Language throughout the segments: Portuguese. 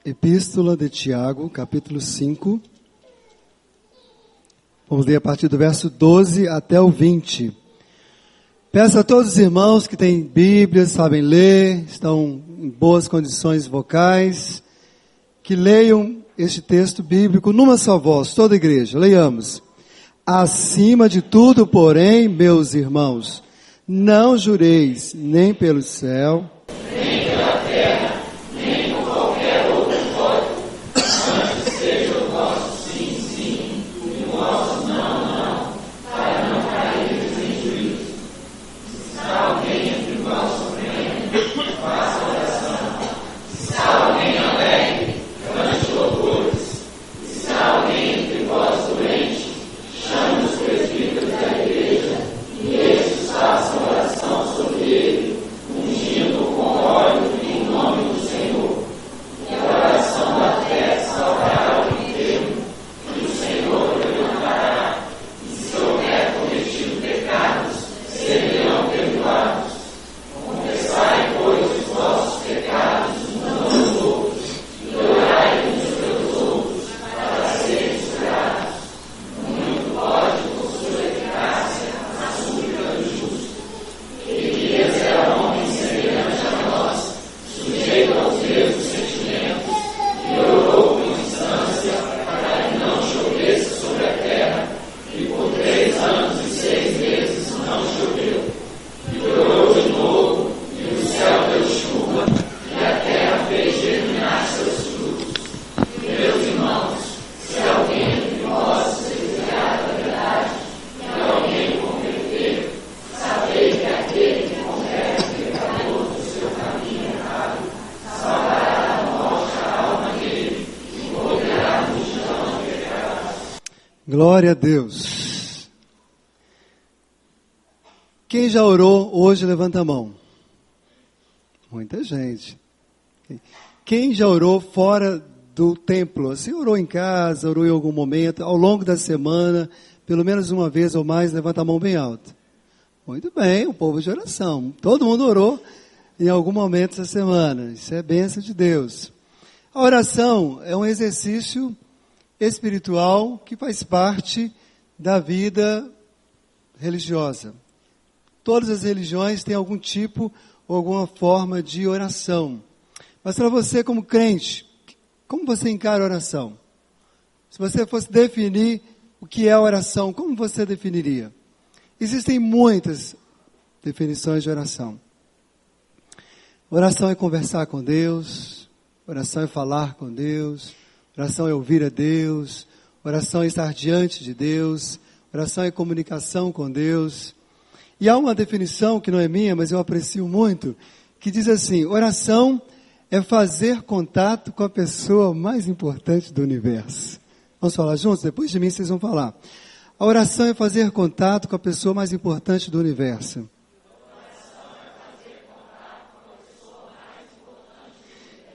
Epístola de Tiago, capítulo 5. Vamos ler a partir do verso 12 até o 20. Peço a todos os irmãos que têm Bíblia, sabem ler, estão em boas condições vocais, que leiam este texto bíblico numa só voz, toda a igreja. Leiamos. Acima de tudo, porém, meus irmãos, não jureis nem pelo céu, nem pela terra, nem por qualquer outro código. Antes seja o vosso sim, sim, e o vosso não, não, para não cairdes em juízo. Se está alguém entre vós sofrendo, faça oração. Se está alguém alegre, cante louvores. Se está alguém entre vós doente, chame os presbíteros da igreja, e estes façam oração sobre ele, ungindo com óleo em nome do Senhor. E a oração da fé salvará o enfermo, e o Senhor levantará. E se houver cometido pecados, serão perdoados. Confessai, pois, os vossos pecados uns aos outros, e orai uns pelos outros, para serem curados. Muito pode, por sua eficácia, a súplica do justo. Elias era homem semelhante a nós, sujeito aos mesmos sentimentos, e orou com instância para que não chovesse sobre a terra, e por 3 anos e 6 meses não choveu. E orou de novo, e o céu deu chuva, e a terra fez germinar seus frutos. Meus irmãos, se alguém entre vós se desviar da verdade, e alguém o converter, sabei que aquele que converte o pecador do seu caminho errado salvará da morte a alma dele e correrá a multidão de pecados. Glória a Deus. Quem já orou hoje, levanta a mão. Muita gente. Quem já orou fora do templo? Assim, orou em casa, orou em algum momento, ao longo da semana, pelo menos uma vez ou mais, levanta a mão bem alta. Muito bem, o povo de oração. Todo mundo orou em algum momento essa semana. Isso é bênção de Deus. A oração é um exercício espiritual que faz parte da vida religiosa. Todas as religiões têm algum tipo ou alguma forma de oração. Mas para você como crente, como você encara a oração? Se você fosse definir o que é a oração, como você definiria? Existem muitas definições de oração. Oração é conversar com Deus, oração é falar com Deus, oração é ouvir a Deus, oração é estar diante de Deus, oração é comunicação com Deus. E há uma definição que não é minha, mas eu aprecio muito, que diz assim: oração é fazer contato com a pessoa mais importante do universo. Vamos falar juntos? Depois de mim vocês vão falar. A oração é fazer contato com a pessoa mais importante do universo.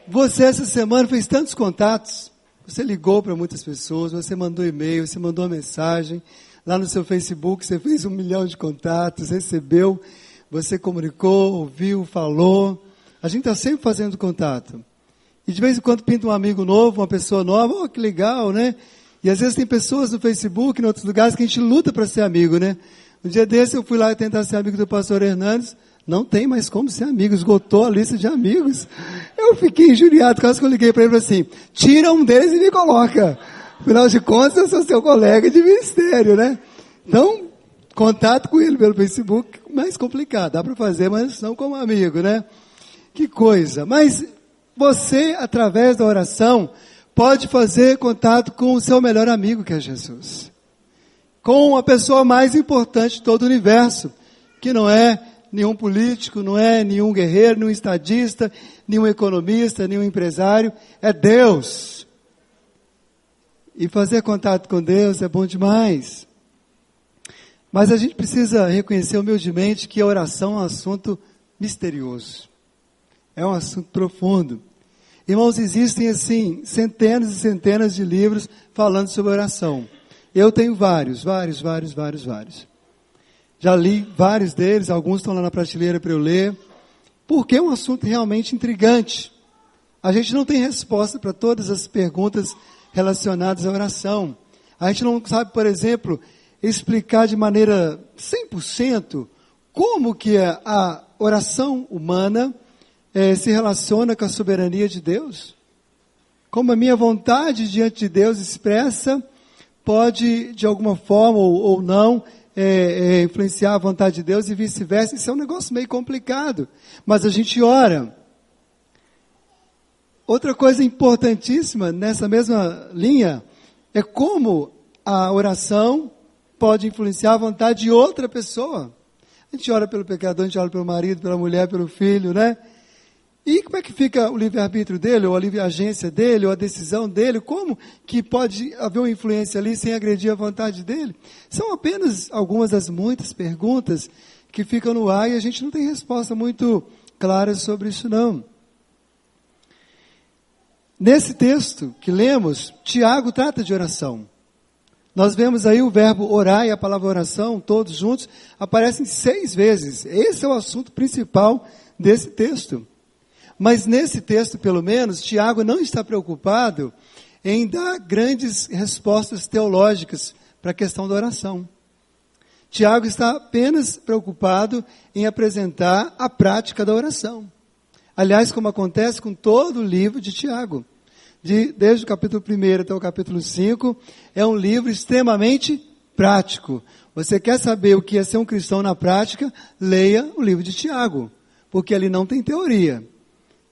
Você essa semana fez tantos contatos. Você ligou para muitas pessoas, você mandou e-mail, você mandou uma mensagem. Lá no seu Facebook você fez 1 milhão de contatos, recebeu, você comunicou, ouviu, falou. A gente está sempre fazendo contato. E de vez em quando pinta um amigo novo, uma pessoa nova, oh, que legal, né? E às vezes tem pessoas no Facebook, em outros lugares, que a gente luta para ser amigo, né? Um dia desse eu fui lá tentar ser amigo do pastor Hernandes, não tem mais como ser amigo, esgotou a lista de amigos. Eu fiquei injuriado, quase que eu liguei para ele e falei assim, tira um deles e me coloca. Afinal de contas, eu sou seu colega de ministério, né? Então, contato com ele pelo Facebook, mais complicado. Dá para fazer, mas não como amigo, né? Que coisa. Mas você, através da oração, pode fazer contato com o seu melhor amigo, que é Jesus. Com a pessoa mais importante de todo o universo, que não é nenhum político, não é nenhum guerreiro, nenhum estadista, nenhum economista, nenhum empresário, é Deus. E fazer contato com Deus é bom demais. Mas a gente precisa reconhecer humildemente que a oração é um assunto misterioso. É um assunto profundo. Irmãos, existem assim centenas e centenas de livros falando sobre oração. Eu tenho vários. Já li vários deles, alguns estão lá na prateleira para eu ler, porque é um assunto realmente intrigante. A gente não tem resposta para todas as perguntas relacionadas à oração. A gente não sabe, por exemplo, explicar de maneira 100% como que a oração humana se relaciona com a soberania de Deus. Como a minha vontade diante de Deus expressa pode, de alguma forma ou não, influenciar a vontade de Deus e vice-versa. Isso é um negócio meio complicado, mas a gente ora. Outra coisa importantíssima nessa mesma linha é como a oração pode influenciar a vontade de outra pessoa. A gente ora pelo pecador, a gente ora pelo marido, pela mulher, pelo filho, né? E como é que fica o livre-arbítrio dele, ou a livre-agência dele, ou a decisão dele? Como que pode haver uma influência ali sem agredir a vontade dele? São apenas algumas das muitas perguntas que ficam no ar e a gente não tem resposta muito clara sobre isso não. Nesse texto que lemos, Tiago trata de oração. Nós vemos aí o verbo orar e a palavra oração, todos juntos, aparecem 6 vezes. Esse é o assunto principal desse texto. Mas nesse texto, pelo menos, Tiago não está preocupado em dar grandes respostas teológicas para a questão da oração. Tiago está apenas preocupado em apresentar a prática da oração. Aliás, como acontece com todo o livro de Tiago. Desde o capítulo 1 até o capítulo 5, é um livro extremamente prático. Você quer saber o que é ser um cristão na prática? Leia o livro de Tiago, porque ali não tem teoria.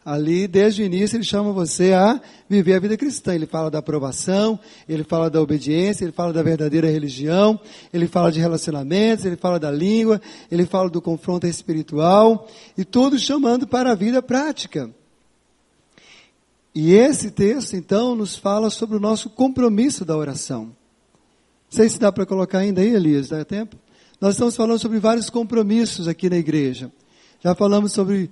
Ali, desde o início, ele chama você a viver a vida cristã. Ele fala da aprovação, ele fala da obediência, ele fala da verdadeira religião, ele fala de relacionamentos, ele fala da língua, ele fala do confronto espiritual, e tudo chamando para a vida prática. E esse texto, então, nos fala sobre o nosso compromisso da oração. Não sei se dá para colocar ainda aí, Elias, dá tempo? Nós estamos falando sobre vários compromissos aqui na igreja. Já falamos sobre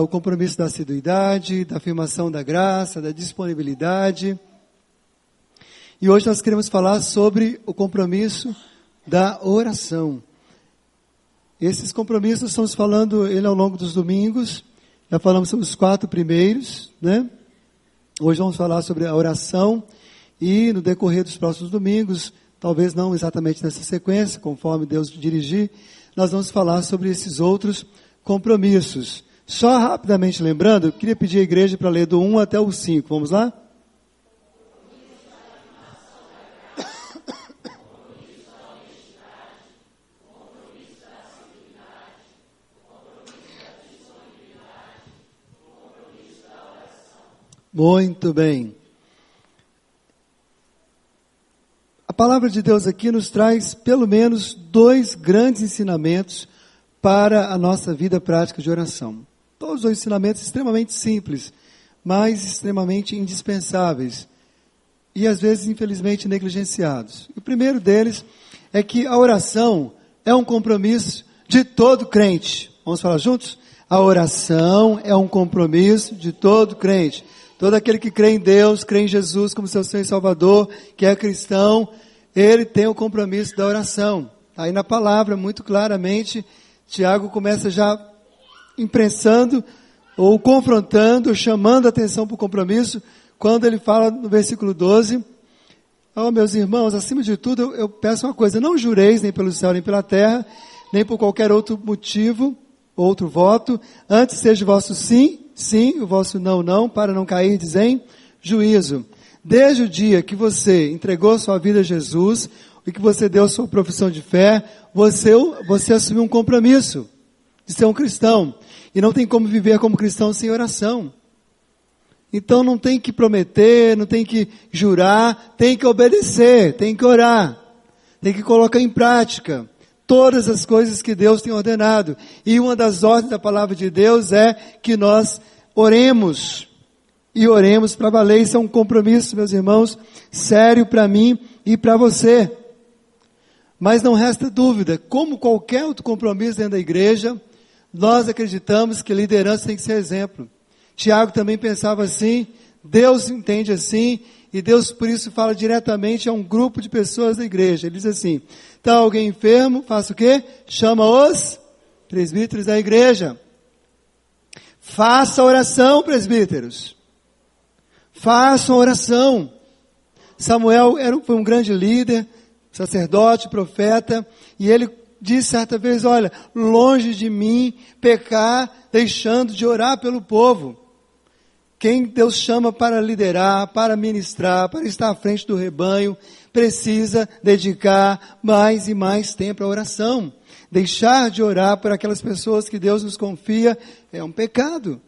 o compromisso da assiduidade, da afirmação da graça, da disponibilidade. E hoje nós queremos falar sobre o compromisso da oração. Esses compromissos estamos falando ele ao longo dos domingos. Já falamos sobre os 4 primeiros, né? Hoje vamos falar sobre a oração e no decorrer dos próximos domingos, talvez não exatamente nessa sequência, conforme Deus dirigir, nós vamos falar sobre esses outros compromissos. Só rapidamente lembrando, eu queria pedir à igreja para ler do 1 até o 5. Vamos lá? Muito bem. A palavra de Deus aqui nos traz pelo menos 2 grandes ensinamentos para a nossa vida prática de oração. Todos os ensinamentos extremamente simples, mas extremamente indispensáveis. E às vezes, infelizmente, negligenciados. O primeiro deles é que a oração é um compromisso de todo crente. Vamos falar juntos? A oração é um compromisso de todo crente. Todo aquele que crê em Deus, crê em Jesus como seu Senhor e Salvador, que é cristão, ele tem o compromisso da oração. Aí na palavra, muito claramente, Tiago começa já imprensando, ou confrontando, chamando a atenção para o compromisso, quando ele fala no versículo 12, meus irmãos, acima de tudo, eu peço uma coisa, não jureis nem pelo céu, nem pela terra, nem por qualquer outro motivo, outro voto, antes seja o vosso sim, sim, o vosso não, não, para não cairdes em juízo. Desde o dia que você entregou sua vida a Jesus, e que você deu sua profissão de fé, você assumiu um compromisso de ser um cristão. E não tem como viver como cristão sem oração. Então não tem que prometer, não tem que jurar, tem que obedecer, tem que orar, tem que colocar em prática todas as coisas que Deus tem ordenado. E uma das ordens da palavra de Deus é que nós oremos. E oremos para valer. Isso é um compromisso, meus irmãos, sério para mim e para você. Mas não resta dúvida, como qualquer outro compromisso dentro da igreja, nós acreditamos que a liderança tem que ser exemplo. Tiago também pensava assim, Deus entende assim, e Deus por isso fala diretamente a um grupo de pessoas da igreja. Ele diz assim, está alguém enfermo, faça o quê? Chama os presbíteros da igreja. Faça oração, presbíteros. Façam oração. Samuel foi um grande líder, sacerdote, profeta, e ele disse certa vez, olha, longe de mim pecar, deixando de orar pelo povo. Quem Deus chama para liderar, para ministrar, para estar à frente do rebanho, precisa dedicar mais e mais tempo à oração. Deixar de orar por aquelas pessoas que Deus nos confia é um pecado.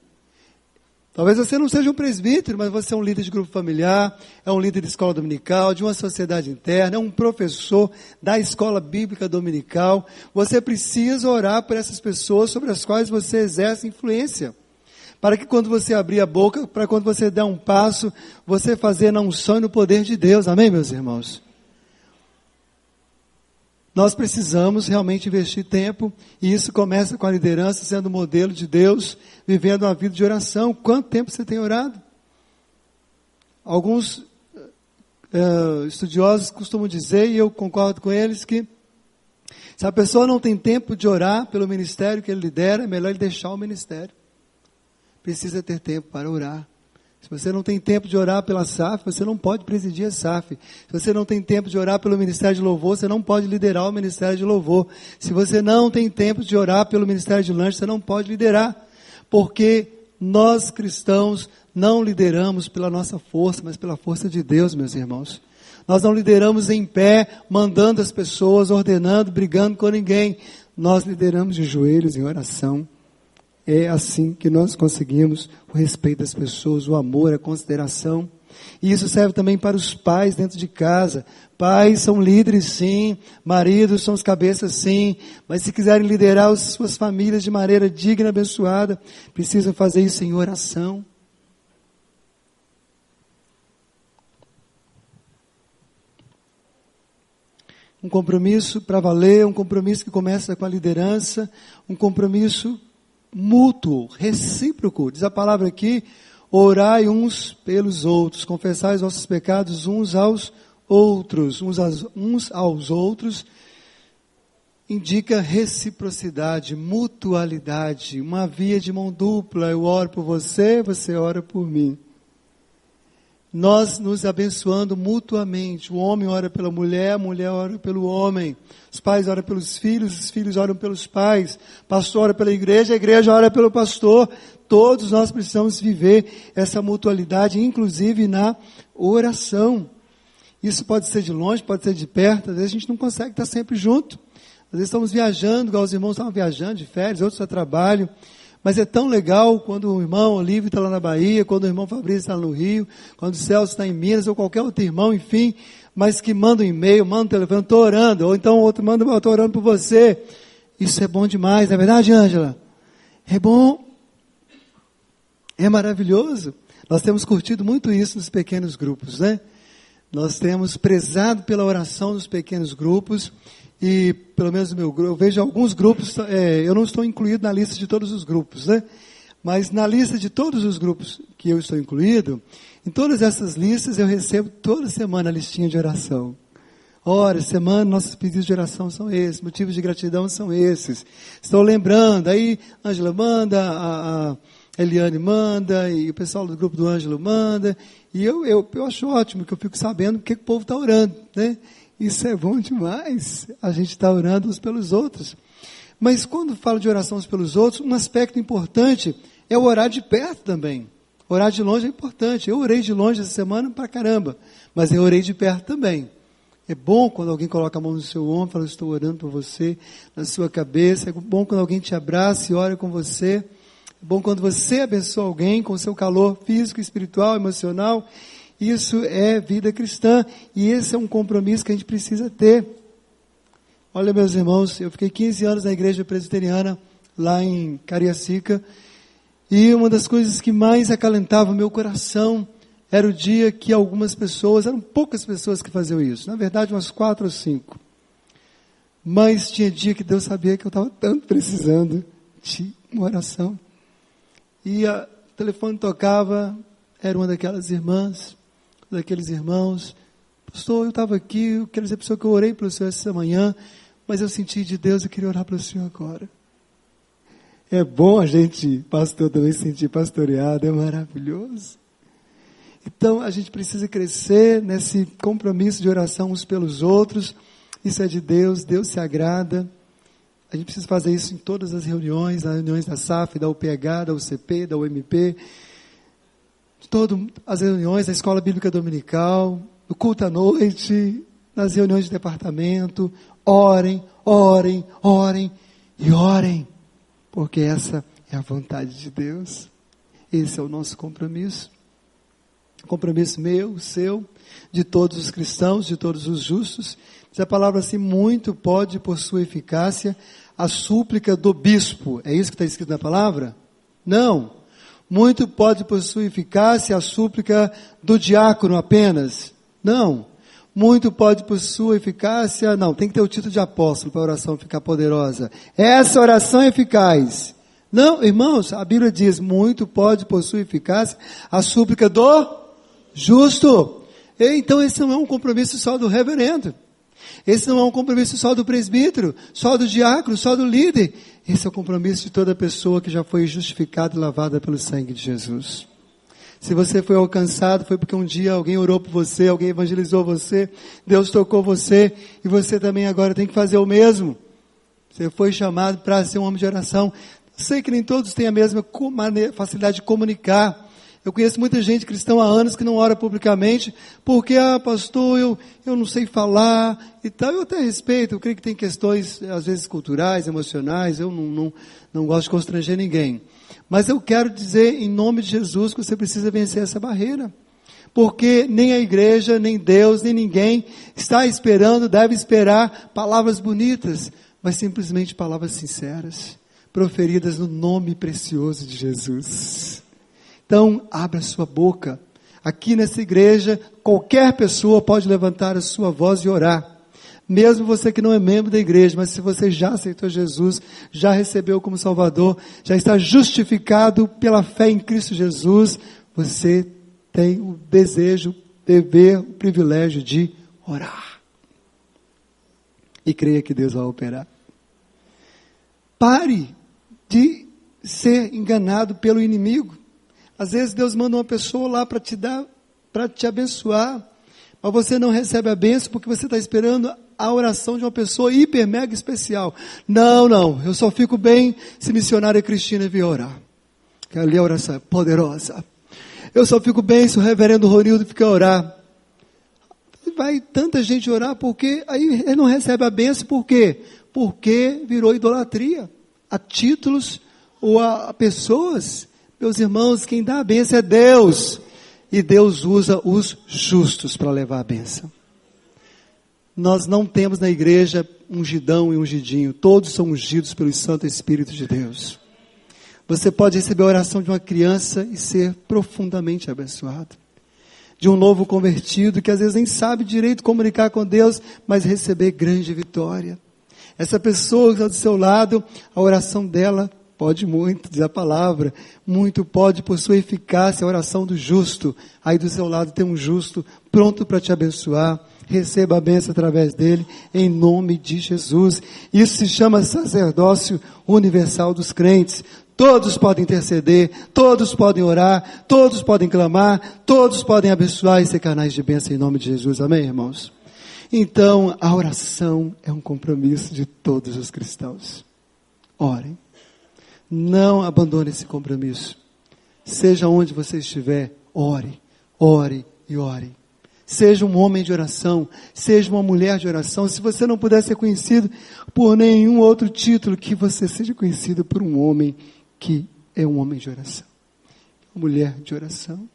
Talvez você não seja um presbítero, mas você é um líder de grupo familiar, é um líder de escola dominical, de uma sociedade interna, é um professor da escola bíblica dominical. Você precisa orar por essas pessoas sobre as quais você exerce influência. Para que quando você abrir a boca, para quando você der um passo, você fazer na unção e no poder de Deus. Amém, meus irmãos? Nós precisamos realmente investir tempo, e isso começa com a liderança, sendo modelo de Deus, vivendo uma vida de oração. Quanto tempo você tem orado? Alguns estudiosos costumam dizer, e eu concordo com eles, que se a pessoa não tem tempo de orar pelo ministério que ele lidera, é melhor ele deixar o ministério. Precisa ter tempo para orar. Se você não tem tempo de orar pela SAF, você não pode presidir a SAF. Se você não tem tempo de orar pelo Ministério de Louvor, você não pode liderar o Ministério de Louvor. Se você não tem tempo de orar pelo Ministério de Lanche, você não pode liderar. Porque nós cristãos não lideramos pela nossa força, mas pela força de Deus, meus irmãos. Nós não lideramos em pé, mandando as pessoas, ordenando, brigando com ninguém. Nós lideramos de joelhos em oração. É assim que nós conseguimos o respeito das pessoas, o amor, a consideração. E isso serve também para os pais dentro de casa. Pais são líderes, sim. Maridos são os cabeças, sim. Mas se quiserem liderar as suas famílias de maneira digna e abençoada, precisam fazer isso em oração. Um compromisso para valer, um compromisso que começa com a liderança, um compromisso mútuo, recíproco. Diz a palavra aqui, orai uns pelos outros, confessai os vossos pecados uns aos outros, uns aos outros, indica reciprocidade, mutualidade, uma via de mão dupla. Eu oro por você, você ora por mim. Nós nos abençoando mutuamente. O homem ora pela mulher, a mulher ora pelo homem. Os pais oram pelos filhos, os filhos oram pelos pais. O pastor ora pela igreja, a igreja ora pelo pastor. Todos nós precisamos viver essa mutualidade, inclusive na oração. Isso pode ser de longe, pode ser de perto. Às vezes a gente não consegue estar sempre junto. Às vezes estamos viajando, igual os irmãos estavam viajando de férias, outros a trabalho. Mas é tão legal quando o irmão Olívio está lá na Bahia, quando o irmão Fabrício está no Rio, quando o Celso está em Minas, ou qualquer outro irmão, enfim, mas que manda um e-mail, manda um telefone, estou orando, ou então o outro manda, estou orando por você. Isso é bom demais, não é verdade, Ângela? É bom, é maravilhoso. Nós temos curtido muito isso nos pequenos grupos, né? Nós temos prezado pela oração nos pequenos grupos. E, pelo menos no meu grupo, eu vejo alguns grupos, eu não estou incluído na lista de todos os grupos, né? Mas na lista de todos os grupos que eu estou incluído, em todas essas listas eu recebo toda semana a listinha de oração. Ora, semana, nossos pedidos de oração são esses, motivos de gratidão são esses. Estou lembrando, aí a Ângela manda, a Eliane manda, e o pessoal do grupo do Ângelo manda, e eu acho ótimo, que eu fico sabendo o que o povo está orando, né? Isso é bom demais, a gente está orando uns pelos outros. Mas quando falo de oração uns pelos outros, um aspecto importante é o orar de perto também. Orar de longe é importante. Eu orei de longe essa semana pra caramba, mas eu orei de perto também. É bom quando alguém coloca a mão no seu ombro e fala, estou orando por você, na sua cabeça. É bom quando alguém te abraça e ora com você. É bom quando você abençoa alguém com o seu calor físico, espiritual, emocional. Isso é vida cristã, e esse é um compromisso que a gente precisa ter. Olha, meus irmãos, eu fiquei 15 anos na igreja presbiteriana, lá em Cariacica, e uma das coisas que mais acalentava o meu coração era o dia que algumas pessoas, eram poucas pessoas que faziam isso, na verdade umas 4 ou 5, mas tinha dia que Deus sabia que eu estava tanto precisando de uma oração, e o telefone tocava, era uma daquelas irmãs, daqueles irmãos, pastor, eu estava aqui, eu quero dizer para o senhor que eu orei pelo senhor essa manhã, mas eu senti de Deus, eu queria orar pelo senhor agora. É bom a gente, pastor, também se sentir pastoreado, é maravilhoso. Então, a gente precisa crescer nesse compromisso de oração uns pelos outros. Isso é de Deus, Deus se agrada. A gente precisa fazer isso em todas as reuniões da SAF, da UPH, da UCP, da UMP, as reuniões da Escola Bíblica Dominical, no culto à noite, nas reuniões de departamento. Orem, orem, orem e orem, porque essa é a vontade de Deus. Esse é o nosso compromisso. Compromisso meu, seu, de todos os cristãos, de todos os justos. Diz a palavra assim: muito pode por sua eficácia a súplica do bispo. É isso que está escrito na palavra? Não. Muito pode por sua eficácia a súplica do diácono apenas? Não. Muito pode por sua eficácia, não, tem que ter o título de apóstolo para a oração ficar poderosa. Essa oração é eficaz. Não, irmãos, a Bíblia diz: muito pode por sua eficácia a súplica do justo. Então esse não é um compromisso só do reverendo. Esse não é um compromisso só do presbítero, só do diácono, só do líder. Esse é o compromisso de toda pessoa que já foi justificada e lavada pelo sangue de Jesus. Se você foi alcançado, foi porque um dia alguém orou por você, alguém evangelizou você, Deus tocou você, e você também agora tem que fazer o mesmo. Você foi chamado para ser um homem de oração. Sei que nem todos têm a mesma facilidade de comunicar. Eu conheço muita gente cristã há anos que não ora publicamente, porque, pastor, eu não sei falar e tal. Eu até respeito, eu creio que tem questões, às vezes, culturais, emocionais, eu não gosto de constranger ninguém. Mas eu quero dizer, em nome de Jesus, que você precisa vencer essa barreira. Porque nem a igreja, nem Deus, nem ninguém está esperando, deve esperar palavras bonitas, mas simplesmente palavras sinceras, proferidas no nome precioso de Jesus. Então, abra sua boca. Aqui nessa igreja, qualquer pessoa pode levantar a sua voz e orar. Mesmo você que não é membro da igreja, mas se você já aceitou Jesus, já recebeu como Salvador, já está justificado pela fé em Cristo Jesus, você tem o desejo, o dever, o privilégio de orar. E creia que Deus vai operar. Pare de ser enganado pelo inimigo. Às vezes Deus manda uma pessoa lá para te abençoar, mas você não recebe a bênção porque você está esperando a oração de uma pessoa hiper mega especial. Não, eu só fico bem se a missionária Cristina vier orar, que ali a oração é poderosa. Eu só fico bem se o reverendo Ronildo ficar orar. Vai tanta gente orar, porque aí ele não recebe a bênção, por quê? Porque virou idolatria, a títulos ou a pessoas. Meus irmãos, quem dá a bênção é Deus, e Deus usa os justos para levar a bênção. Nós não temos na igreja ungidão e ungidinho, todos são ungidos pelo Santo Espírito de Deus. Você pode receber a oração de uma criança e ser profundamente abençoado. De um novo convertido que às vezes nem sabe direito comunicar com Deus, mas receber grande vitória. Essa pessoa que está do seu lado, a oração dela pode muito, diz a palavra, muito pode por sua eficácia a oração do justo. Aí do seu lado tem um justo pronto para te abençoar. Receba a bênção através dele, em nome de Jesus. Isso se chama sacerdócio universal dos crentes. Todos podem interceder, todos podem orar, todos podem clamar, todos podem abençoar e ser canais de bênção em nome de Jesus. Amém, irmãos? Então, a oração é um compromisso de todos os cristãos. Orem. Não abandone esse compromisso. Seja onde você estiver, ore, ore e ore. Seja um homem de oração, seja uma mulher de oração. Se você não puder ser conhecido por nenhum outro título, que você seja conhecido por um homem que é um homem de oração. Uma mulher de oração,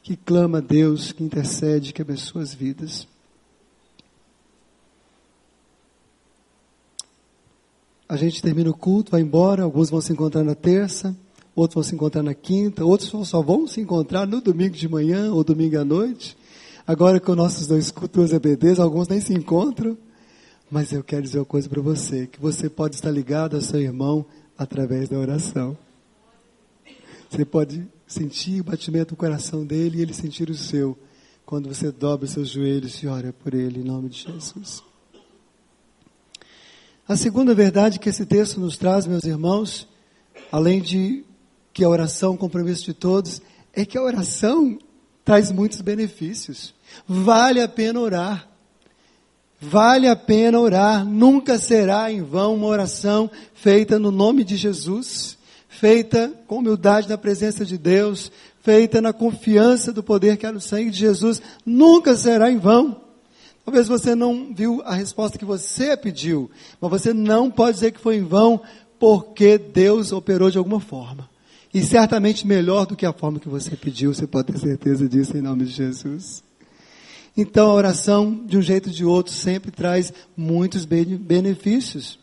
que clama a Deus, que intercede, que abençoa as vidas. A gente termina o culto, vai embora, alguns vão se encontrar na terça, outros vão se encontrar na quinta, outros só vão se encontrar no domingo de manhã ou domingo à noite. Agora com nossos dois cultos EBDs, alguns nem se encontram, mas eu quero dizer uma coisa para você, que você pode estar ligado ao seu irmão através da oração. Você pode sentir o batimento do coração dele e ele sentir o seu, quando você dobra os seus joelhos e ora por ele, em nome de Jesus. A segunda verdade que esse texto nos traz, meus irmãos, além de que a oração é um compromisso de todos, é que a oração traz muitos benefícios. Vale a pena orar. Vale a pena orar. Nunca será em vão uma oração feita no nome de Jesus, feita com humildade na presença de Deus, feita na confiança do poder que há no sangue de Jesus. Nunca será em vão. Talvez você não viu a resposta que você pediu, mas você não pode dizer que foi em vão, porque Deus operou de alguma forma. E certamente melhor do que a forma que você pediu, você pode ter certeza disso em nome de Jesus. Então a oração, de um jeito ou de outro, sempre traz muitos benefícios.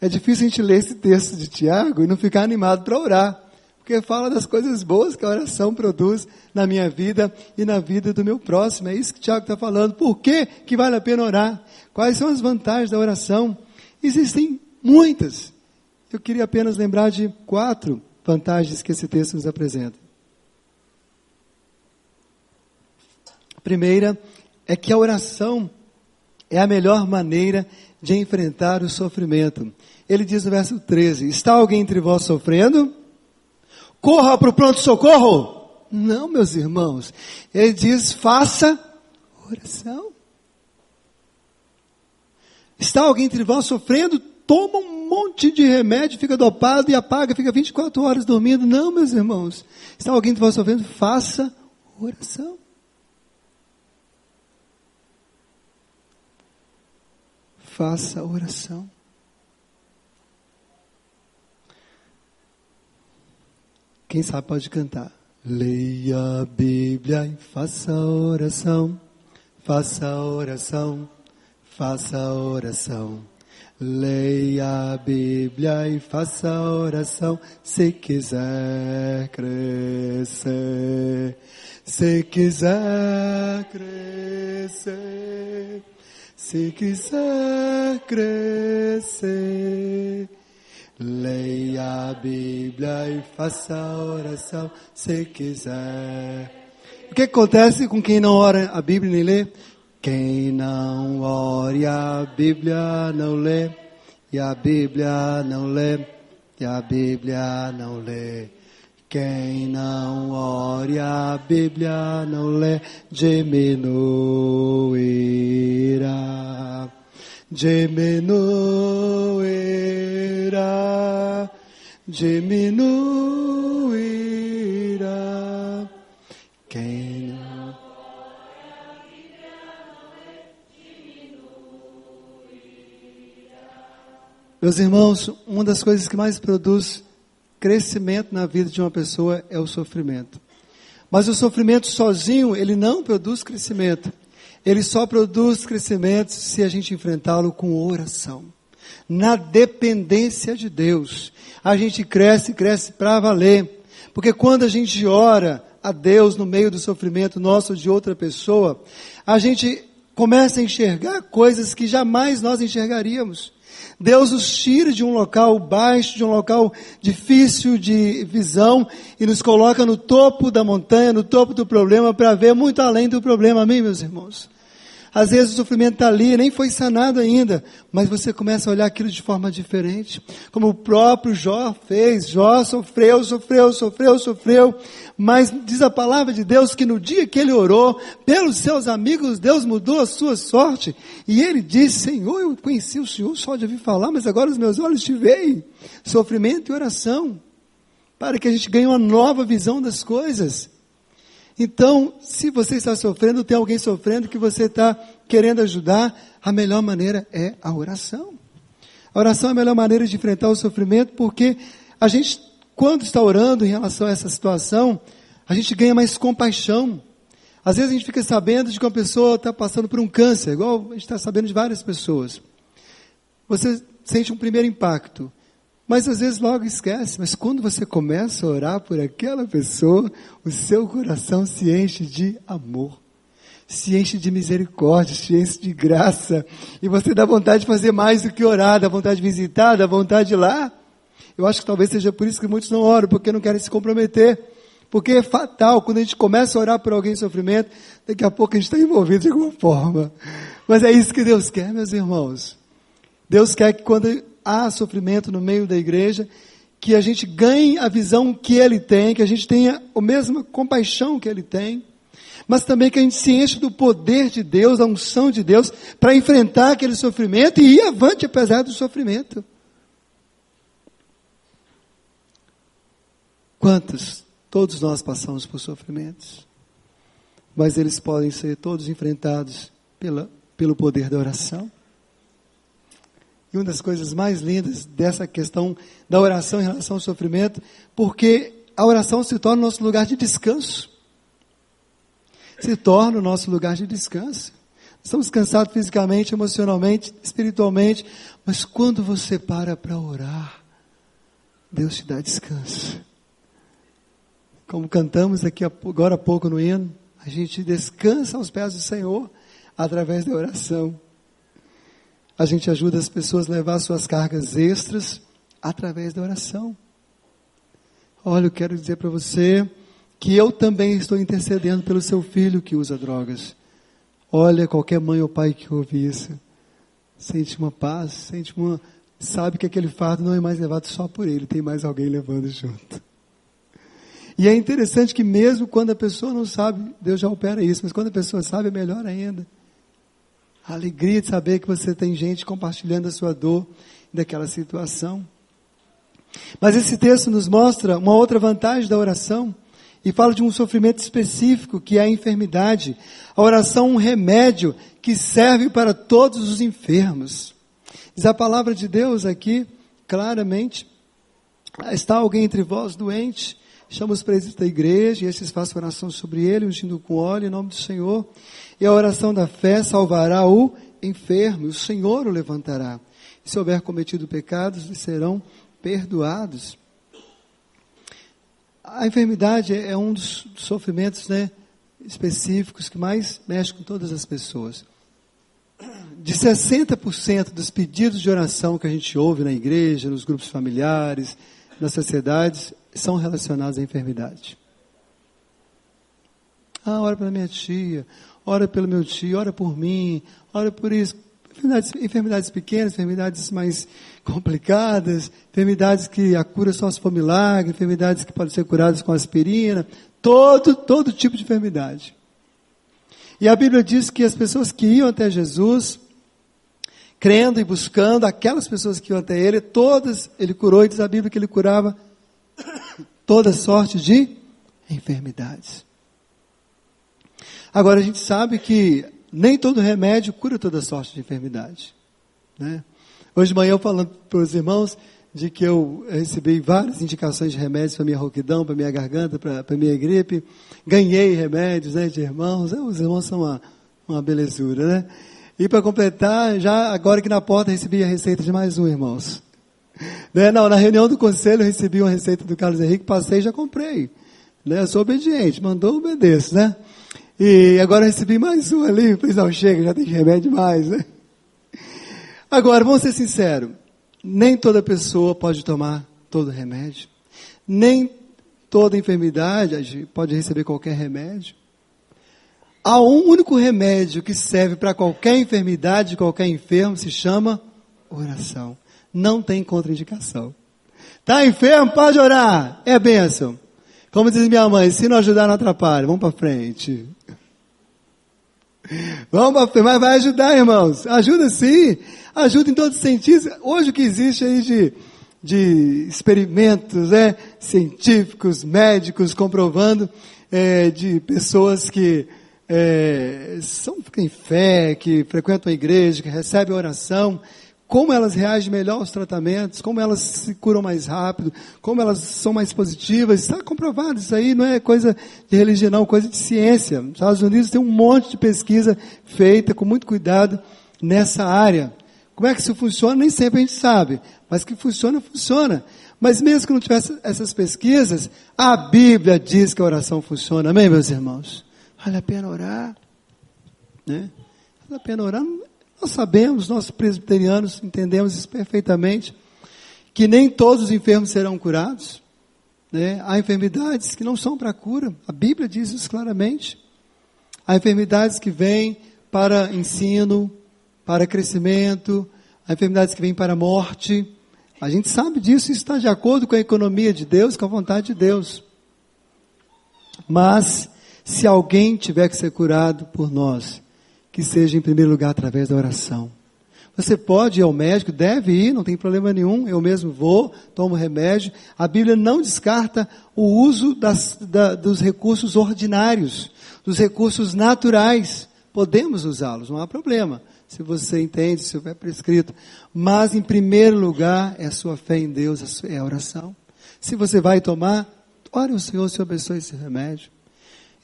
É difícil a gente ler esse texto de Tiago e não ficar animado para orar, porque fala das coisas boas que a oração produz na minha vida e na vida do meu próximo. É isso que Tiago está falando. Por que que vale a pena orar? Quais são as vantagens da oração? Existem muitas. Eu queria apenas lembrar de 4 vantagens que esse texto nos apresenta. A primeira é que a oração é a melhor maneira de enfrentar o sofrimento. Ele diz no verso 13, está alguém entre vós sofrendo? Corra para o pronto-socorro? Não, meus irmãos. Ele diz, faça oração. Está alguém entre vós sofrendo? Toma um monte de remédio, fica dopado e apaga, fica 24 horas dormindo. Não, meus irmãos. Está alguém entre vós sofrendo? Faça oração. Faça oração. Quem sabe pode cantar. Leia a Bíblia e faça oração. Faça oração. Faça oração. Leia a Bíblia e faça oração. Se quiser crescer. Se quiser crescer. Se quiser crescer, leia a Bíblia e faça oração, se quiser. O que acontece com quem não ora a Bíblia nem lê? Quem não ore a Bíblia não lê, e a Bíblia não lê, e a Bíblia não lê. Quem não ore a Bíblia não lê, diminuirá, diminuirá, diminuirá. Quem não ore a Bíblia não lê, diminuirá. Meus irmãos, uma das coisas que mais produz crescimento na vida de uma pessoa é o sofrimento. Mas o sofrimento sozinho, ele não produz crescimento. Ele só produz crescimento se a gente enfrentá-lo com oração. Na dependência de Deus. A gente cresce para valer. Porque quando a gente ora a Deus no meio do sofrimento nosso ou de outra pessoa, a gente começa a enxergar coisas que jamais nós enxergaríamos. Deus nos tira de um local baixo, de um local difícil de visão e nos coloca no topo da montanha, no topo do problema, para ver muito além do problema. Amém, meus irmãos? Às vezes o sofrimento está ali, nem foi sanado ainda, mas você começa a olhar aquilo de forma diferente. Como o próprio Jó fez. Jó sofreu, mas diz a palavra de Deus que no dia que ele orou pelos seus amigos, Deus mudou a sua sorte. E ele disse, Senhor, eu conheci o Senhor só de ouvir falar, mas agora os meus olhos te veem. Sofrimento e oração, para que a gente ganhe uma nova visão das coisas. Então, se você está sofrendo, tem alguém sofrendo que você está querendo ajudar, a melhor maneira é a oração. A oração é a melhor maneira de enfrentar o sofrimento, porque a gente, quando está orando em relação a essa situação, a gente ganha mais compaixão. Às vezes a gente fica sabendo de que uma pessoa está passando por um câncer, igual a gente está sabendo de várias pessoas. Você sente um primeiro impacto. Mas às vezes logo esquece, mas quando você começa a orar por aquela pessoa, o seu coração se enche de amor, se enche de misericórdia, se enche de graça, e você dá vontade de fazer mais do que orar, dá vontade de visitar, dá vontade de ir lá. Eu acho que talvez seja por isso que muitos não oram, porque não querem se comprometer, porque é fatal, quando a gente começa a orar por alguém em sofrimento, daqui a pouco a gente está envolvido de alguma forma. Mas é isso que Deus quer, meus irmãos. Deus quer que quando há sofrimento no meio da igreja, que a gente ganhe a visão que Ele tem, que a gente tenha a mesma compaixão que Ele tem, mas também que a gente se enche do poder de Deus, da unção de Deus, para enfrentar aquele sofrimento e ir avante apesar do sofrimento. Quantos? Todos nós passamos por sofrimentos, mas eles podem ser todos enfrentados pelo poder da oração. E uma das coisas mais lindas dessa questão da oração em relação ao sofrimento, porque a oração se torna o nosso lugar de descanso. Se torna o nosso lugar de descanso. Estamos cansados fisicamente, emocionalmente, espiritualmente, mas quando você para orar, Deus te dá descanso. Como cantamos aqui agora há pouco no hino, a gente descansa aos pés do Senhor através da oração. A gente ajuda as pessoas a levar suas cargas extras através da oração. Olha, eu quero dizer para você que eu também estou intercedendo pelo seu filho que usa drogas. Olha, qualquer mãe ou pai que ouve isso, sente uma paz, sabe que aquele fardo não é mais levado só por ele, tem mais alguém levando junto. E é interessante que mesmo quando a pessoa não sabe, Deus já opera isso, mas quando a pessoa sabe é melhor ainda. A alegria de saber que você tem gente compartilhando a sua dor daquela situação. Mas esse texto nos mostra uma outra vantagem da oração e fala de um sofrimento específico que é a enfermidade. A oração é um remédio que serve para todos os enfermos. Diz a palavra de Deus aqui, claramente, está alguém entre vós doente? Chama os presbíteros da igreja e esses façam oração sobre ele, ungindo com óleo em nome do Senhor. E a oração da fé salvará o enfermo, o Senhor o levantará. E se houver cometido pecados, lhe serão perdoados. A enfermidade é um dos sofrimentos, específicos que mais mexe com todas as pessoas. De 60% dos pedidos de oração que a gente ouve na igreja, nos grupos familiares, nas sociedades, são relacionados à enfermidade. Ora pela minha tia, ora pelo meu tio, ora por mim, ora por isso. Enfermidades pequenas, enfermidades mais complicadas, enfermidades que a cura só se for milagre, enfermidades que podem ser curadas com aspirina, todo tipo de enfermidade. E a Bíblia diz que as pessoas que iam até Jesus, crendo e buscando, aquelas pessoas que iam até Ele, todas Ele curou, e diz a Bíblia que Ele curava toda sorte de enfermidades. Agora a gente sabe que nem todo remédio cura toda sorte de enfermidade, né? Hoje de manhã eu falando para os irmãos de que eu recebi várias indicações de remédios para minha rouquidão, para minha garganta, para minha gripe. Ganhei remédios, de irmãos. Os irmãos são uma belezura, né? E para completar, já agora que na porta recebi a receita de mais um, irmãos. Na reunião do conselho eu recebi uma receita do Carlos Henrique, passei e já comprei. Eu sou obediente, mandou, obedeço, né? E agora eu recebi mais um ali, falei, não, chega, já tem remédio demais, né? Agora, vamos ser sinceros, nem toda pessoa pode tomar todo remédio, nem toda enfermidade pode receber qualquer remédio. Há um único remédio que serve para qualquer enfermidade, qualquer enfermo, se chama oração. Não tem contraindicação. Está enfermo? Pode orar. É bênção. Como diz minha mãe, se não ajudar, não atrapalha. Vamos para frente. Vamos para frente. Mas vai ajudar, irmãos. Ajuda sim. Ajuda em todos os sentidos. Hoje o que existe aí de experimentos, científicos, médicos, comprovando de pessoas que têm fé, que frequentam a igreja, que recebem oração, como elas reagem melhor aos tratamentos, como elas se curam mais rápido, como elas são mais positivas. Está comprovado, isso aí não é coisa de religião, não, coisa de ciência. Nos Estados Unidos tem um monte de pesquisa feita com muito cuidado nessa área. Como é que isso funciona? Nem sempre a gente sabe, mas que funciona, funciona. Mas mesmo que não tivesse essas pesquisas, a Bíblia diz que a oração funciona. Amém, meus irmãos? Vale a pena orar, né? Vale a pena orar. Nós sabemos, nós presbiterianos entendemos isso perfeitamente, que nem todos os enfermos serão curados, né? Há enfermidades que não são para cura, a Bíblia diz isso claramente. Há enfermidades que vêm para ensino, para crescimento, há enfermidades que vêm para a morte, A gente sabe disso, isso está de acordo com a economia de Deus, com a vontade de Deus. Mas, se alguém tiver que ser curado por nós, que seja em primeiro lugar através da oração. Você pode ir ao médico, deve ir, não tem problema nenhum, eu mesmo vou, tomo remédio. A Bíblia não descarta o uso dos recursos ordinários, dos recursos naturais. Podemos usá-los, não há problema, se você entende, se houver prescrito. Mas, em primeiro lugar, é a sua fé em Deus, é a oração. Se você vai tomar, ore ao Senhor, Senhor abençoe esse remédio.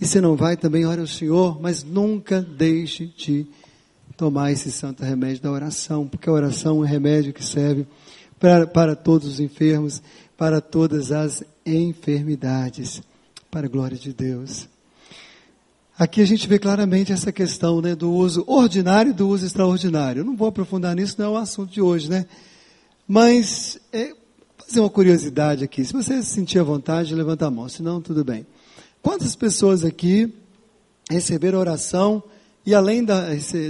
E se não vai, também ore ao Senhor, mas nunca deixe de tomar esse santo remédio da oração, porque a oração é um remédio que serve para todos os enfermos, para todas as enfermidades, para a glória de Deus. Aqui a gente vê claramente essa questão, né, do uso ordinário e do uso extraordinário. Eu não vou aprofundar nisso, não é o assunto de hoje, né? Mas, fazer uma curiosidade aqui. Se você se sentir à vontade, levanta a mão, senão tudo bem. Quantas pessoas aqui receberam oração e além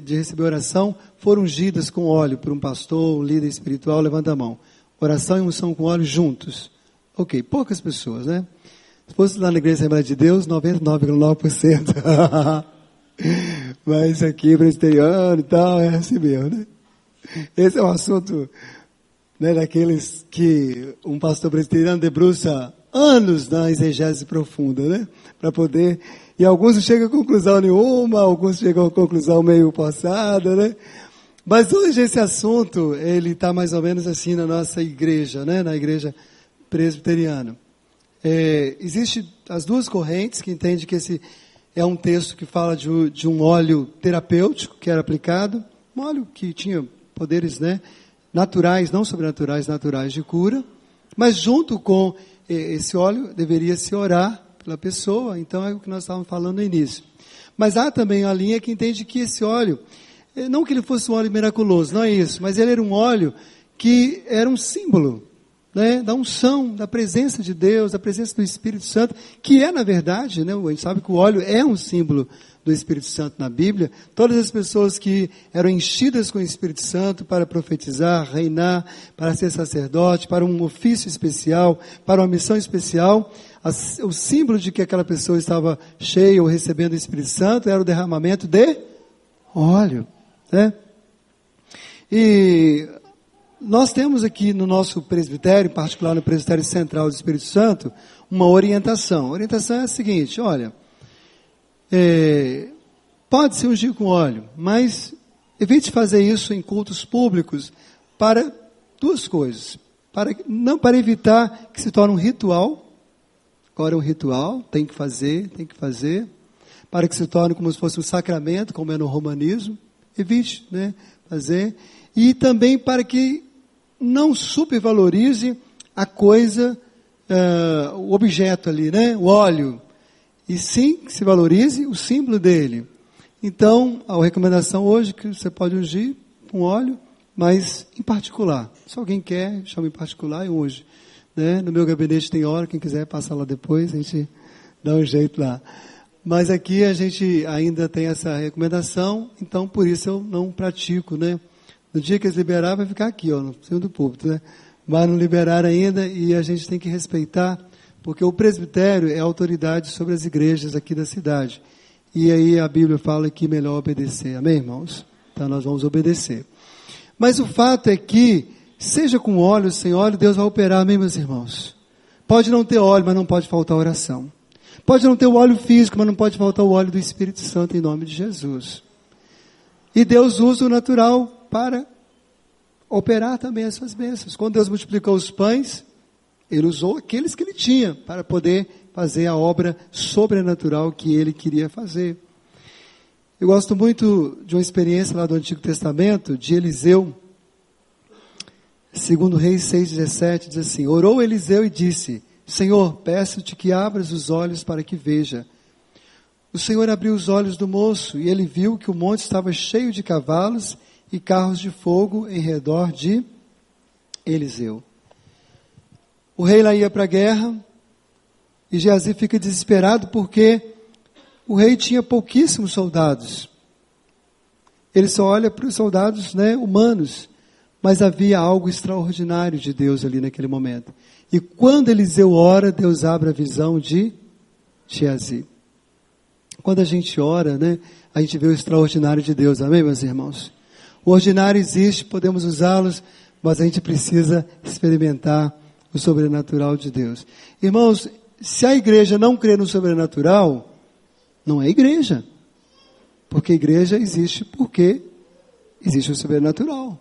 de receber oração, foram ungidas com óleo por um pastor, um líder espiritual? Levanta a mão. Oração e unção com óleo juntos. Ok, poucas pessoas, né? Se fosse lá na Igreja Assembleia de Deus, 99,9%. Mas aqui, presbiteriano e tal, é assim mesmo, né? Esse é um assunto, né, daqueles que um pastor presbiteriano debruça anos na exegese profunda, né? Para poder... E alguns não chegam a conclusão nenhuma, alguns chegam a conclusão meio forçada, né? Mas hoje esse assunto, ele está mais ou menos assim na nossa igreja, né? Na igreja presbiteriana. Existem as duas correntes que entendem que esse é um texto que fala de um óleo terapêutico que era aplicado, um óleo que tinha poderes, né, naturais, não sobrenaturais, naturais de cura, mas junto com esse óleo deveria se orar pela pessoa, então é o que nós estávamos falando no início. Mas há também a linha que entende que esse óleo, não que ele fosse um óleo miraculoso, não é isso, mas ele era um óleo que era um símbolo, né, da unção, da presença de Deus, da presença do Espírito Santo, que é, na verdade, né, a gente sabe que o óleo é um símbolo do Espírito Santo na Bíblia. Todas as pessoas que eram enchidas com o Espírito Santo para profetizar, reinar, para ser sacerdote, para um ofício especial, para uma missão especial, o símbolo de que aquela pessoa estava cheia ou recebendo o Espírito Santo era o derramamento de óleo, né? E nós temos aqui no nosso presbitério, em particular no presbitério central do Espírito Santo, uma orientação. A orientação é a seguinte: olha, pode se ungir com óleo, mas evite fazer isso em cultos públicos para duas coisas. Para evitar que se torne um ritual. Agora é um ritual, tem que fazer. Para que se torne como se fosse um sacramento, como é no romanismo. Evite, né, fazer. E também para que não supervalorize a coisa, o objeto ali, né, o óleo. E sim, que se valorize o símbolo dele. Então, a recomendação hoje é que você pode ungir com óleo, mas em particular. Se alguém quer, chama em particular e unge. Né? No meu gabinete tem hora, quem quiser passa lá depois, a gente dá um jeito lá. Mas aqui a gente ainda tem essa recomendação, então por isso eu não pratico, né? No dia que eles liberarem, vai ficar aqui, ó, no cima do púlpito, né? Mas não liberaram ainda e a gente tem que respeitar, porque o presbitério é a autoridade sobre as igrejas aqui da cidade. E aí a Bíblia fala que é melhor obedecer. Amém, irmãos? Então nós vamos obedecer. Mas o fato é que, seja com óleo ou sem óleo, Deus vai operar, amém, meus irmãos? Pode não ter óleo, mas não pode faltar oração. Pode não ter o óleo físico, mas não pode faltar o óleo do Espírito Santo, em nome de Jesus. E Deus usa o natural para operar também as suas bênçãos. Quando Deus multiplicou os pães, Ele usou aqueles que Ele tinha para poder fazer a obra sobrenatural que Ele queria fazer. Eu gosto muito de uma experiência lá do Antigo Testamento, de Eliseu. Segundo Reis 6,17, diz assim: orou Eliseu e disse: Senhor, peço-te que abras os olhos para que veja. O Senhor abriu os olhos do moço, e ele viu que o monte estava cheio de cavalos e carros de fogo em redor de Eliseu. O rei lá ia para a guerra, e Geazi fica desesperado porque o rei tinha pouquíssimos soldados. Ele só olha para os soldados, né, humanos. Mas havia algo extraordinário de Deus ali naquele momento. E quando Eliseu ora, Deus abre a visão de Geazi. Quando a gente ora, né, a gente vê o extraordinário de Deus. Amém, meus irmãos? O ordinário existe, podemos usá-los, mas a gente precisa experimentar o sobrenatural de Deus. Irmãos, se a igreja não crê no sobrenatural, não é igreja. Porque igreja existe porque existe o sobrenatural.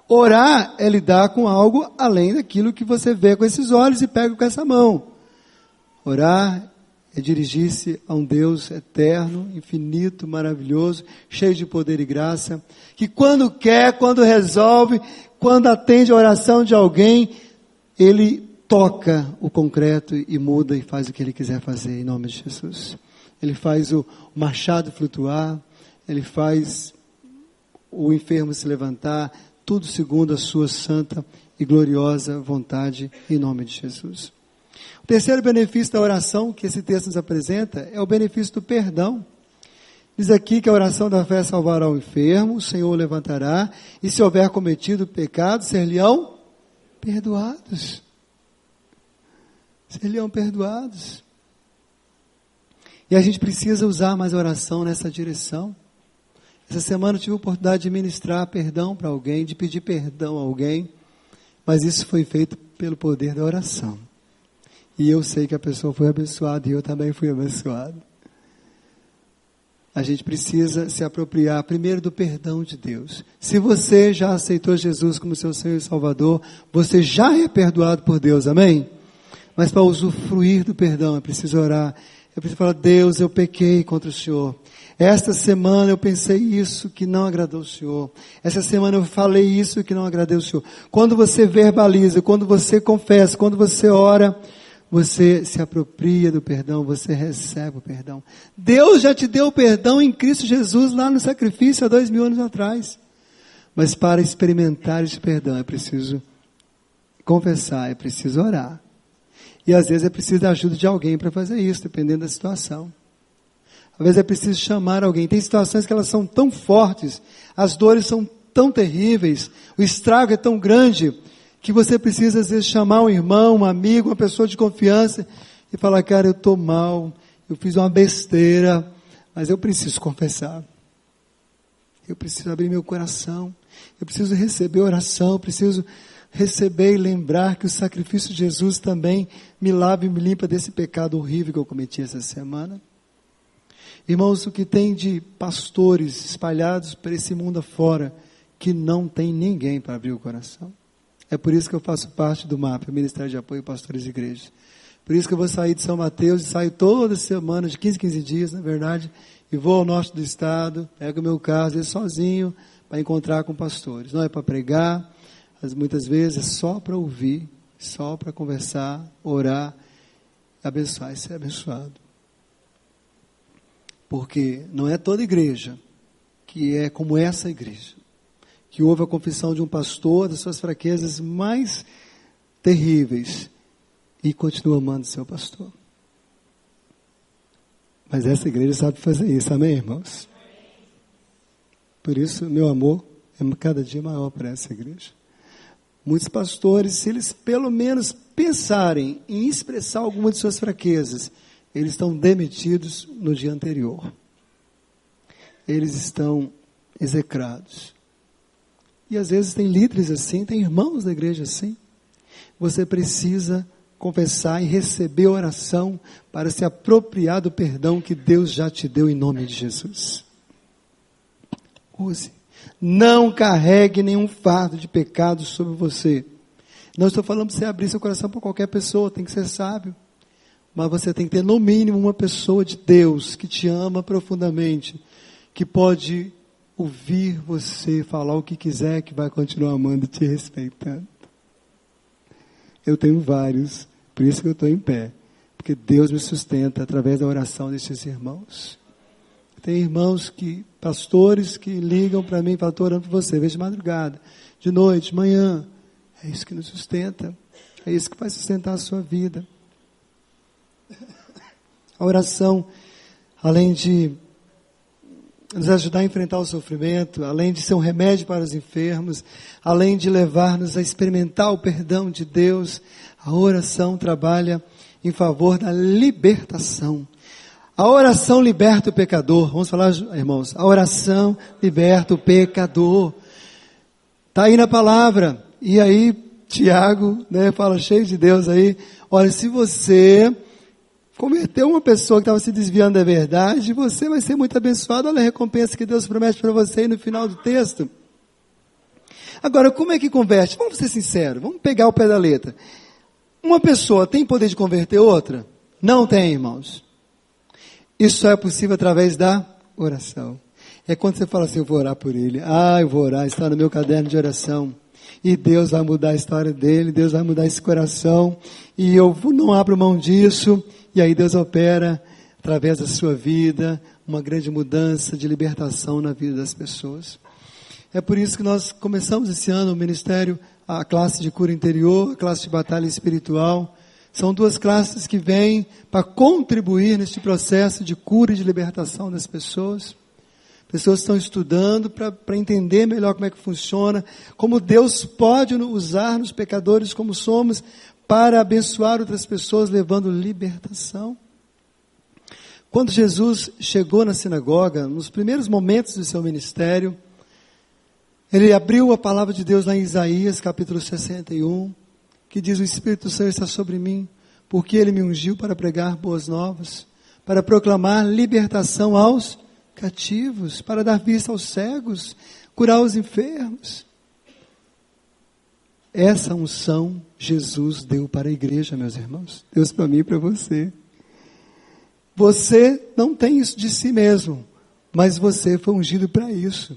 Orar é lidar com algo além daquilo que você vê com esses olhos e pega com essa mão. Orar é dirigir-se a um Deus eterno, infinito, maravilhoso, cheio de poder e graça, que quando quer, quando resolve, quando atende a oração de alguém, Ele toca o concreto e muda e faz o que Ele quiser fazer, em nome de Jesus. Ele faz o machado flutuar, Ele faz o enfermo se levantar, tudo segundo a sua santa e gloriosa vontade, em nome de Jesus. O terceiro benefício da oração que esse texto nos apresenta é o benefício do perdão. Diz aqui que a oração da fé salvará o enfermo, o Senhor o levantará, e se houver cometido pecado, ser-lhe-ão perdoados. Ser-lhe-ão perdoados. E a gente precisa usar mais oração nessa direção. Essa semana eu tive a oportunidade de ministrar perdão para alguém, de pedir perdão a alguém, mas isso foi feito pelo poder da oração. E eu sei que a pessoa foi abençoada e eu também fui abençoado. A gente precisa se apropriar primeiro do perdão de Deus. Se você já aceitou Jesus como seu Senhor e Salvador, você já é perdoado por Deus, amém? Mas para usufruir do perdão é preciso orar. É preciso falar: Deus, eu pequei contra o Senhor. Esta semana eu pensei isso que não agradou o Senhor. Essa semana eu falei isso que não agradou o Senhor. Quando você verbaliza, quando você confessa, quando você ora, você se apropria do perdão, você recebe o perdão. Deus já te deu o perdão em Cristo Jesus lá no sacrifício há 2000 anos atrás. Mas para experimentar esse perdão é preciso confessar, é preciso orar. E às vezes é preciso da ajuda de alguém para fazer isso, dependendo da situação. Às vezes é preciso chamar alguém. Tem situações que elas são tão fortes, as dores são tão terríveis, o estrago é tão grande, que você precisa às vezes chamar um irmão, um amigo, uma pessoa de confiança e falar: cara, eu estou mal, eu fiz uma besteira, mas eu preciso confessar. Eu preciso abrir meu coração, eu preciso receber oração, eu preciso receber e lembrar que o sacrifício de Jesus também me lava e me limpa desse pecado horrível que eu cometi essa semana. Irmãos, o que tem de pastores espalhados por esse mundo afora, que não tem ninguém para abrir o coração. É por isso que eu faço parte do MAP, o Ministério de Apoio a Pastores de Igrejas. Por isso que eu vou sair de São Mateus e saio toda semana, de 15 em 15 dias, na verdade, e vou ao norte do estado, pego o meu carro, às vezes sozinho, para encontrar com pastores. Não é para pregar, mas muitas vezes é só para ouvir, só para conversar, orar, abençoar e ser abençoado. Porque não é toda igreja que é como essa igreja, que ouve a confissão de um pastor das suas fraquezas mais terríveis e continua amando seu pastor. Mas essa igreja sabe fazer isso, amém, irmãos? Por isso, meu amor é cada dia maior para essa igreja. Muitos pastores, se eles pelo menos pensarem em expressar alguma de suas fraquezas, eles estão demitidos no dia anterior. Eles estão execrados. E às vezes tem líderes assim, tem irmãos da igreja assim. Você precisa confessar e receber oração para se apropriar do perdão que Deus já te deu em nome de Jesus. Use. Não carregue nenhum fardo de pecado sobre você. Não estou falando para você abrir seu coração para qualquer pessoa, tem que ser sábio. Mas você tem que ter no mínimo uma pessoa de Deus que te ama profundamente, que pode ouvir você falar o que quiser, que vai continuar amando e te respeitando. Eu tenho vários, por isso que eu estou em pé, porque Deus me sustenta através da oração desses irmãos. Tem irmãos pastores que ligam para mim e falam: estou orando por você, vejo de madrugada, de noite, de manhã. É isso que nos sustenta, é isso que vai sustentar a sua vida. A oração, além de nos ajudar a enfrentar o sofrimento, além de ser um remédio para os enfermos, além de levar-nos a experimentar o perdão de Deus, a oração trabalha em favor da libertação. A oração liberta o pecador. Vamos falar, irmãos, a oração liberta o pecador. Está aí na palavra. E aí, Tiago, fala cheio de Deus aí. Olha, se você converteu uma pessoa que estava se desviando da verdade, você vai ser muito abençoado. Olha a recompensa que Deus promete para você aí no final do texto. Agora, como é que converte? Vamos ser sinceros, vamos pegar o pé da letra. Uma pessoa tem poder de converter outra? Não tem, irmãos. Isso só é possível através da oração. É quando você fala assim, eu vou orar por ele. Eu vou orar, está no meu caderno de oração. E Deus vai mudar a história dele, Deus vai mudar esse coração. E eu não abro mão disso. E aí Deus opera, através da sua vida, uma grande mudança de libertação na vida das pessoas. É por isso que nós começamos esse ano o ministério, a classe de cura interior, a classe de batalha espiritual. São duas classes que vêm para contribuir neste processo de cura e de libertação das pessoas. Pessoas estão estudando para entender melhor como é que funciona, como Deus pode usar nos pecadores como somos, para abençoar outras pessoas, levando libertação. Quando Jesus chegou na sinagoga, nos primeiros momentos do seu ministério, ele abriu a palavra de Deus lá em Isaías, capítulo 61, que diz, o Espírito do Senhor está sobre mim, porque Ele me ungiu para pregar boas novas, para proclamar libertação aos cativos, para dar vista aos cegos, curar os enfermos. Essa unção Jesus deu para a igreja, meus irmãos. Deus para mim e para você. Você não tem isso de si mesmo, mas você foi ungido para isso.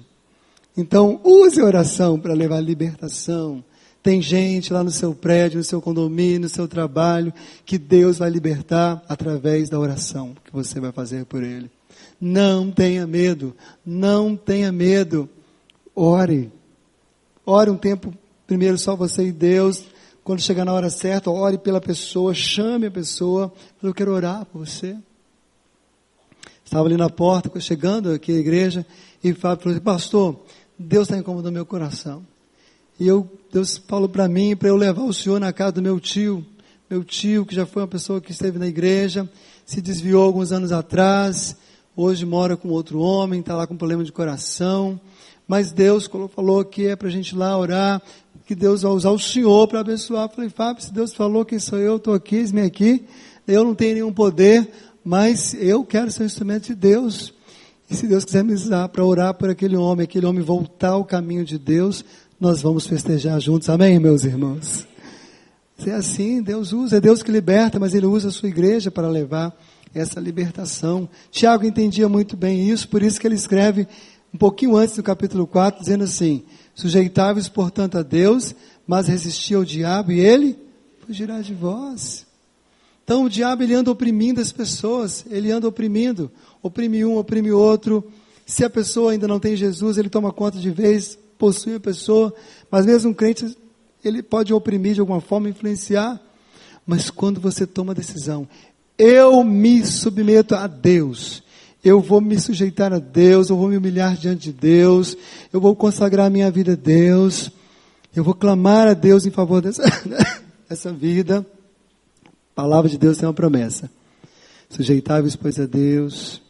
Então, use a oração para levar libertação. Tem gente lá no seu prédio, no seu condomínio, no seu trabalho, que Deus vai libertar através da oração que você vai fazer por ele. Não tenha medo, não tenha medo. Ore. Ore um tempo, primeiro só você e Deus. Quando chegar na hora certa, ore pela pessoa, chame a pessoa. Eu quero orar por você. Estava ali na porta, chegando aqui à igreja, e Fábio falou assim, pastor, Deus está incomodando meu coração. E Deus falou para mim, para eu levar o senhor na casa do meu tio, que já foi uma pessoa que esteve na igreja, se desviou alguns anos atrás, hoje mora com outro homem, está lá com problema de coração, mas Deus falou que é para a gente ir lá orar, que Deus vai usar o senhor para abençoar. Eu falei, Fábio, se Deus falou quem sou eu, estou aqui, eis-me aqui, eu não tenho nenhum poder, mas eu quero ser um instrumento de Deus. E se Deus quiser me usar para orar por aquele homem voltar ao caminho de Deus, nós vamos festejar juntos. Amém, meus irmãos? É assim, Deus usa, é Deus que liberta, mas Ele usa a sua igreja para levar essa libertação. Tiago entendia muito bem isso, por isso que ele escreve um pouquinho antes do capítulo 4, dizendo assim, sujeitáveis, portanto, a Deus, mas resisti ao diabo e ele fugirá de vós. Então o diabo ele anda oprimindo as pessoas, ele anda oprimindo, oprime um, oprime outro. Se a pessoa ainda não tem Jesus, ele toma conta de vez, possui a pessoa, mas mesmo um crente, ele pode oprimir de alguma forma, influenciar. Mas quando você toma a decisão, eu me submeto a Deus, eu vou me sujeitar a Deus, eu vou me humilhar diante de Deus, eu vou consagrar a minha vida a Deus, eu vou clamar a Deus em favor dessa vida. A palavra de Deus tem uma promessa. Sujeitáveis, pois, a Deus,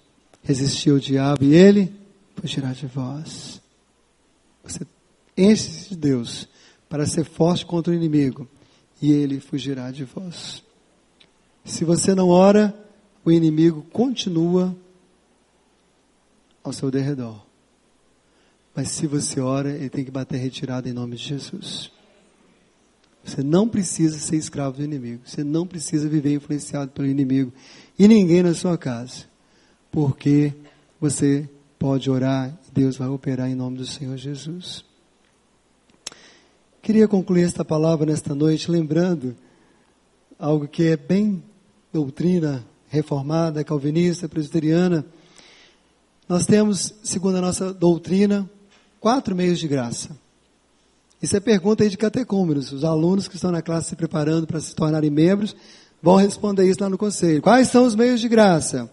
resistir ao diabo e ele fugirá de vós. Você enche-se de Deus para ser forte contra o inimigo e ele fugirá de vós. Se você não ora, o inimigo continua ao seu derredor. Mas se você ora, ele tem que bater retirada em nome de Jesus. Você não precisa ser escravo do inimigo. Você não precisa viver influenciado pelo inimigo. E ninguém na sua casa. Porque você pode orar e Deus vai operar em nome do Senhor Jesus. Queria concluir esta palavra nesta noite lembrando algo que é bem doutrina reformada, calvinista, presbiteriana. Nós temos, segundo a nossa doutrina, 4 meios de graça. Isso é pergunta aí de catecúmenos. Os alunos que estão na classe se preparando para se tornarem membros vão responder isso lá no conselho. Quais são os meios de graça?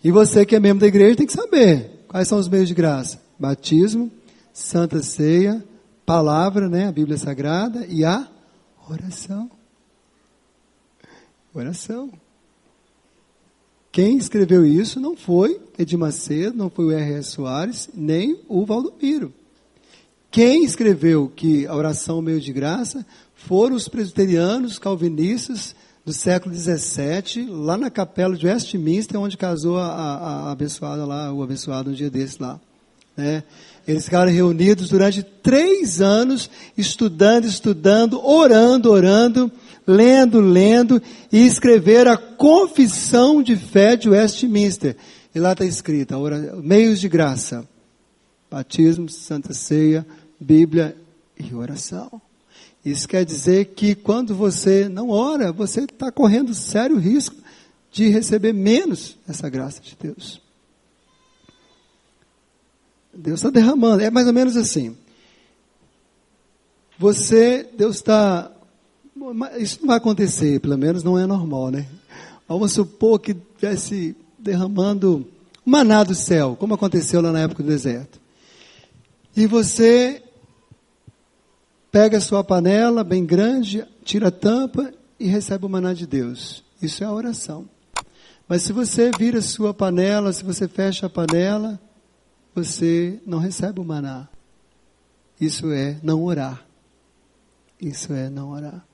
E você que é membro da igreja tem que saber Quais são os meios de graça? Batismo, Santa Ceia, palavra, né, a Bíblia Sagrada, e a oração. Oração. Quem escreveu isso não foi Edir Macedo, não foi o R.S. Soares, nem o Valdomiro. Quem escreveu que a oração é um meio de graça foram os presbiterianos calvinistas do século XVII, lá na capela de Westminster, onde casou a abençoada lá, o abençoado um dia desses lá. Né? Eles ficaram reunidos durante 3 anos, estudando, orando, lendo, e escreveram a Confissão de Fé de Westminster. E lá está escrito, meios de graça, batismo, Santa Ceia, Bíblia e oração. Isso quer dizer que quando você não ora, você está correndo sério risco de receber menos essa graça de Deus. Deus está derramando, é mais ou menos assim. Deus está, isso não vai acontecer, pelo menos não é normal, né? Vamos supor que estivesse derramando maná do céu, como aconteceu lá na época do deserto. E você pega a sua panela bem grande, tira a tampa e recebe o maná de Deus. Isso é a oração. Mas se você vira a sua panela, se você fecha a panela, você não recebe o maná. Isso é não orar. Isso é não orar.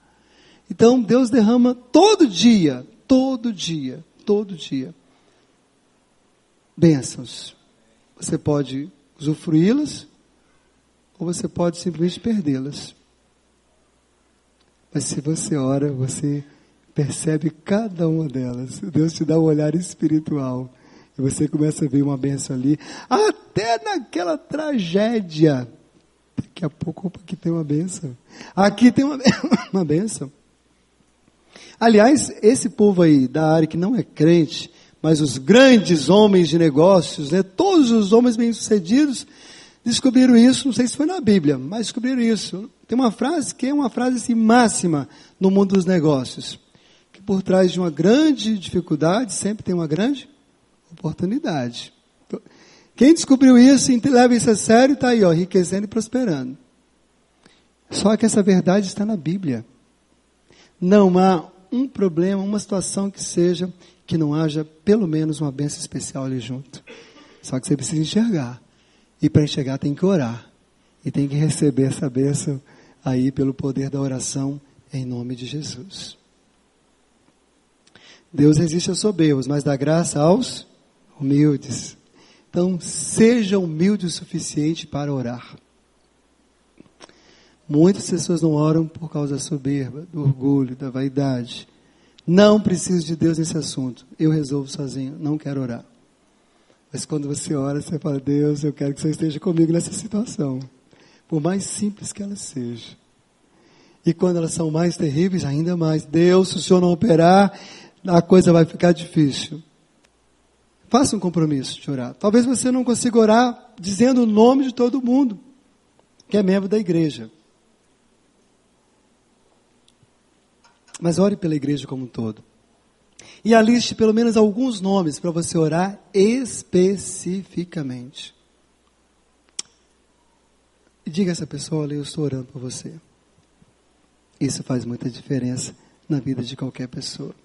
Então Deus derrama todo dia, bênçãos. Você pode usufruí-las, ou você pode simplesmente perdê-las. Mas se você ora, você percebe cada uma delas. Deus te dá um olhar espiritual. E você começa a ver uma bênção ali. Até naquela tragédia. Daqui a pouco aqui tem uma bênção. Aqui tem uma bênção. Aliás, esse povo aí da área que não é crente, mas os grandes homens de negócios, né, todos os homens bem-sucedidos, descobriram isso, não sei se foi na Bíblia, mas descobriram isso. Tem uma frase que é uma frase assim, máxima no mundo dos negócios. Que por trás de uma grande dificuldade, sempre tem uma grande oportunidade. Quem descobriu isso e leva isso a sério, está aí, ó, enriquecendo e prosperando. Só que essa verdade está na Bíblia. Não há um problema, uma situação que não haja pelo menos uma bênção especial ali junto. Só que você precisa enxergar. E para enxergar tem que orar. E tem que receber essa bênção aí pelo poder da oração em nome de Jesus. Deus resiste aos soberbos, mas dá graça aos humildes. Então, seja humilde o suficiente para orar. Muitas pessoas não oram por causa da soberba, do orgulho, da vaidade. Não preciso de Deus nesse assunto. Eu resolvo sozinho, não quero orar. Mas quando você ora, você fala, Deus, eu quero que você esteja comigo nessa situação. Por mais simples que ela seja. E quando elas são mais terríveis, ainda mais. Deus, se o Senhor não operar, a coisa vai ficar difícil. Faça um compromisso de orar. Talvez você não consiga orar dizendo o nome de todo mundo que é membro da igreja. Mas ore pela igreja como um todo. E aliste pelo menos alguns nomes para você orar especificamente. E diga a essa pessoa, olha, eu estou orando por você. Isso faz muita diferença na vida de qualquer pessoa.